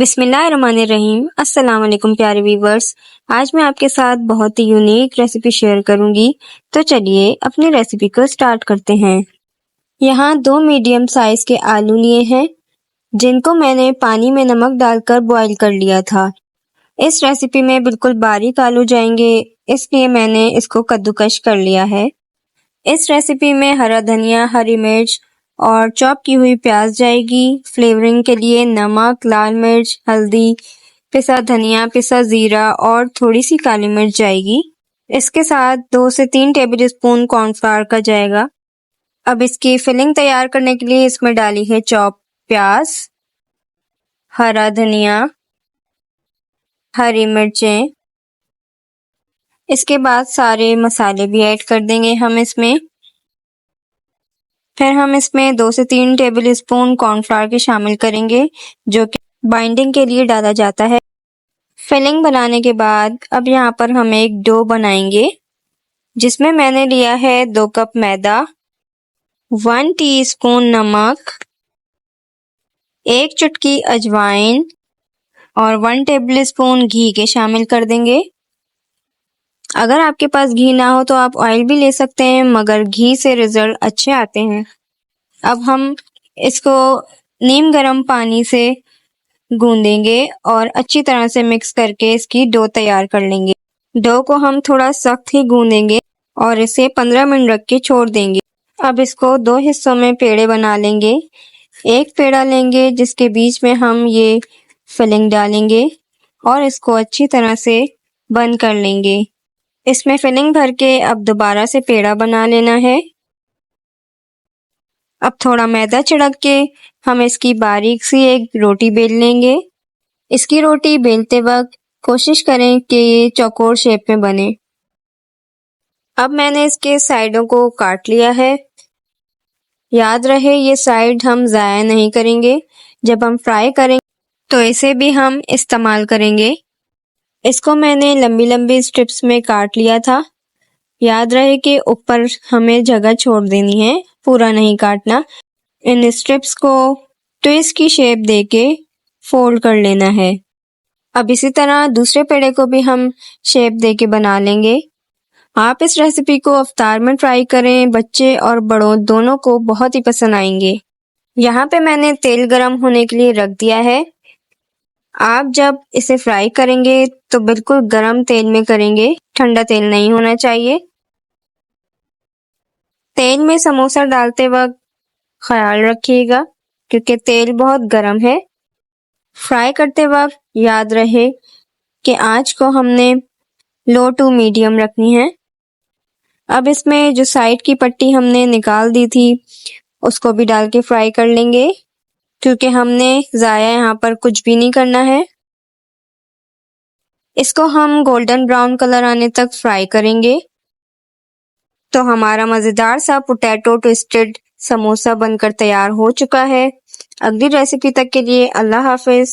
बिस्मिल्लाहिर्रहमानिर्रहीम। अस्सलाम वालेकुम प्यारे व्यूवर्स। आज मैं आपके साथ बहुत ही यूनिक रेसिपी शेयर करूंगी। तो चलिए अपनी रेसिपी को स्टार्ट करते हैं। यहाँ 2 मीडियम साइज के आलू लिए हैं जिनको मैंने पानी में नमक डालकर बॉईल कर लिया था। इस रेसिपी में बिल्कुल बारीक आलू जाएंगे, इसलिए मैंने इसको कद्दूकश कर लिया है। इस रेसिपी में हरा धनिया, हरी मिर्च और चॉप की हुई प्याज जाएगी। फ्लेवरिंग के लिए नमक, लाल मिर्च, हल्दी, पिसा धनिया, पिसा जीरा और थोड़ी सी काली मिर्च जाएगी। इसके साथ 2 से 3 टेबलस्पून कॉर्नफ्लावर का जाएगा। अब इसकी फिलिंग तैयार करने के लिए इसमें डाली है चॉप प्याज, हरा धनिया, हरी मिर्चें। इसके बाद सारे मसाले भी ऐड कर देंगे हम इसमें। फिर हम इसमें 2 से 3 टेबलस्पून कॉर्नफ्लावर के शामिल करेंगे जो कि बाइंडिंग के लिए डाला जाता है। फिलिंग बनाने के बाद अब यहाँ पर हम एक डो बनाएंगे जिसमें मैंने लिया है 2 कप मैदा, 1 टीस्पून नमक, 1 चुटकी अजवाइन और 1 टेबलस्पून घी के शामिल कर देंगे। अगर आपके पास घी ना हो तो आप ऑयल भी ले सकते हैं, मगर घी से रिजल्ट अच्छे आते हैं। अब हम इसको नीम गर्म पानी से गूंदेंगे और अच्छी तरह से मिक्स करके इसकी डो तैयार कर लेंगे। डो को हम थोड़ा सख्त ही गूंदेंगे और इसे 15 मिनट रख के छोड़ देंगे। अब इसको 2 हिस्सों में पेड़े बना लेंगे। एक पेड़ा लेंगे जिसके बीच में हम ये फिलिंग डालेंगे और इसको अच्छी तरह से बंद कर लेंगे। इसमें फिलिंग भर के अब दोबारा से पेड़ा बना लेना है। अब थोड़ा मैदा छिड़क के हम इसकी बारीक सी एक रोटी बेल लेंगे। इसकी रोटी बेलते वक्त कोशिश करें कि ये चौकोर शेप में बने। अब मैंने इसके साइडों को काट लिया है। याद रहे ये साइड हम ज़ाया नहीं करेंगे, जब हम फ्राई करेंगे तो इसे भी हम इस्तेमाल करेंगे। इसको मैंने लंबी लंबी स्ट्रिप्स में काट लिया था। याद रहे कि ऊपर हमें जगह छोड़ देनी है, पूरा नहीं काटना। इन स्ट्रिप्स को ट्विस्ट की शेप देके फोल्ड कर लेना है। अब इसी तरह दूसरे पेड़े को भी हम शेप देके बना लेंगे। आप इस रेसिपी को अफ्तार में ट्राई करें, बच्चे और बड़ों दोनों को बहुत ही पसंद आएंगे। यहाँ पे मैंने तेल गरम होने के लिए रख दिया है। आप जब इसे फ्राई करेंगे तो बिल्कुल गरम तेल में करेंगे, ठंडा तेल नहीं होना चाहिए। तेल में समोसा डालते वक्त ख्याल रखिएगा क्योंकि तेल बहुत गरम है। फ्राई करते वक्त याद रहे कि आंच को हमने लो टू मीडियम रखनी है। अब इसमें जो साइड की पट्टी हमने निकाल दी थी उसको भी डाल के फ्राई कर लेंगे क्योंकि हमने ज़ाया यहाँ पर कुछ भी नहीं करना है। इसको हम गोल्डन ब्राउन कलर आने तक फ्राई करेंगे। तो हमारा मज़ेदार सा पोटैटो ट्विस्टेड समोसा बनकर तैयार हो चुका है। अगली रेसिपी तक के लिए अल्लाह हाफिज।